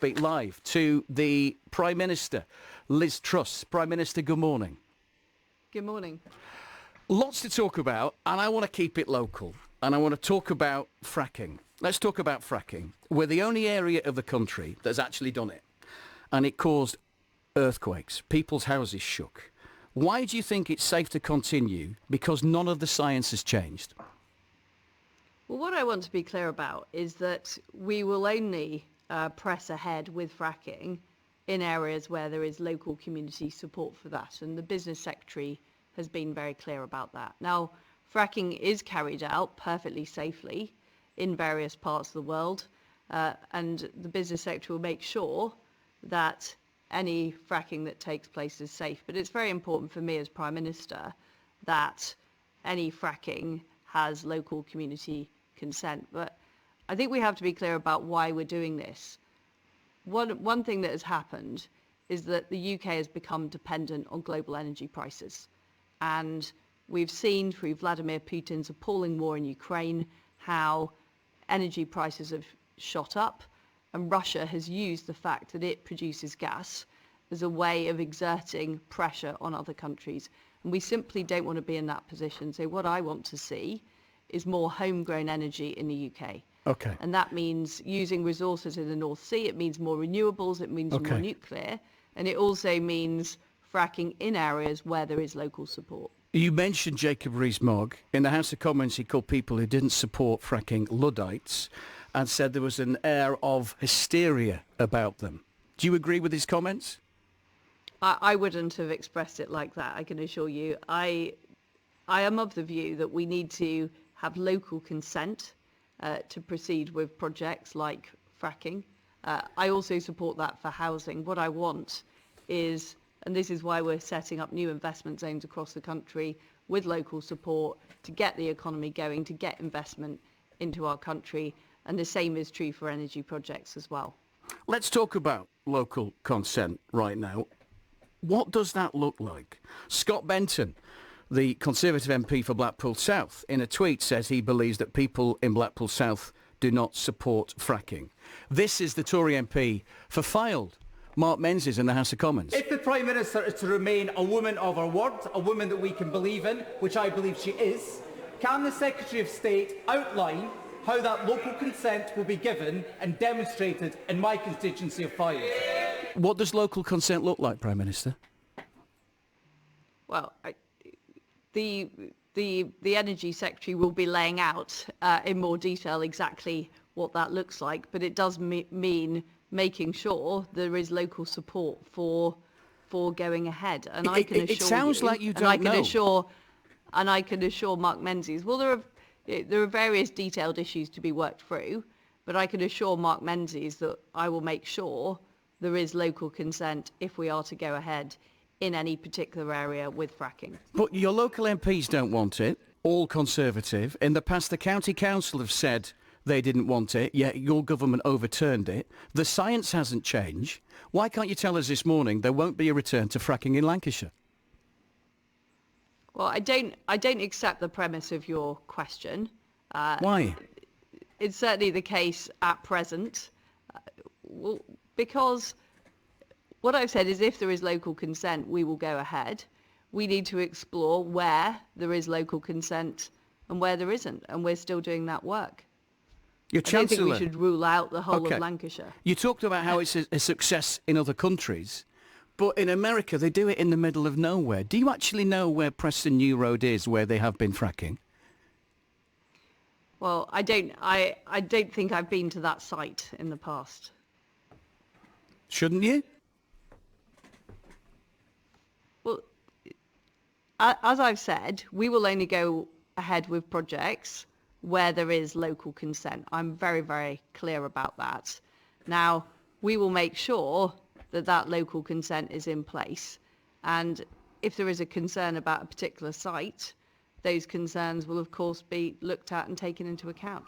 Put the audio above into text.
Speak Live to the Prime Minister, Liz Truss. Prime Minister, good morning. Good morning. Lots to talk about, and I want to keep it local. And I want to talk about fracking. Let's talk about fracking. We're the only area of the country that's actually done it. And it caused earthquakes. People's houses shook. Why do you think it's safe to continue? Because none of the science has changed. Well, what I want to be clear about is that we will only press ahead with fracking in areas where there is local community support for that. And the Business Secretary has been very clear about that. Now, fracking is carried out perfectly safely in various parts of the world. And the Business Secretary will make sure that any fracking that takes place is safe. But it's very important for me as Prime Minister that any fracking has local community consent. But I think we have to be clear about why we're doing this. One thing that has happened is that the UK has become dependent on global energy prices. And we've seen through Vladimir Putin's appalling war in Ukraine how energy prices have shot up, and Russia has used the fact that it produces gas as a way of exerting pressure on other countries. And we simply don't want to be in that position. So what I want to see is more homegrown energy in the UK. Okay. And that means using resources in the North Sea. It means more renewables. It means more nuclear. And it also means fracking in areas where there is local support. You mentioned Jacob Rees-Mogg. In the House of Commons, he called people who didn't support fracking Luddites and said there was an air of hysteria about them. Do you agree with his comments? I wouldn't have expressed it like that, I can assure you. I am of the view that we need to have local consent to proceed with projects like fracking. I also support that for housing. What I want is, and this is why we're setting up new investment zones across the country with local support to get the economy going, to get investment into our country. And the same is true for energy projects as well. Let's talk about local consent right now. What does that look like? Scott Benton, the Conservative MP for Blackpool South, in a tweet says he believes that people in Blackpool South do not support fracking. This is the Tory MP for Fylde, Mark Menzies, in the House of Commons. If the Prime Minister is to remain a woman of her word, a woman that we can believe in, which I believe she is, can the Secretary of State outline how that local consent will be given and demonstrated in my constituency of Fylde? What does local consent look like, Prime Minister? Well, the Energy Secretary will be laying out in more detail exactly what that looks like, but it does mean making sure there is local support for going ahead. And I can assure it sounds like you don't know. And I can assure Mark Menzies, well, there are various detailed issues to be worked through, but I can assure Mark Menzies that I will make sure there is local consent if we are to go ahead in any particular area with fracking. But your local MPs don't want it, all Conservative. In the past, the County Council have said they didn't want it, yet your government overturned it. The science hasn't changed. Why can't you tell us this morning there won't be a return to fracking in Lancashire? Well, I don't accept the premise of your question. Why? It's certainly the case at present. Because what I've said is if there is local consent, we will go ahead. We need to explore where there is local consent and where there isn't, and we're still doing that work. Your I don't think Chancellor, we should rule out the whole of Lancashire. You talked about how it's a success in other countries, but in America they do it in the middle of nowhere. Do you actually know where Preston New Road is, where they have been fracking? Well, I don't think I've been to that site in the past. Shouldn't you? Well, as I've said, we will only go ahead with projects where there is local consent. I'm very, very clear about that. Now, we will make sure that that local consent is in place. And if there is a concern about a particular site, those concerns will, of course, be looked at and taken into account.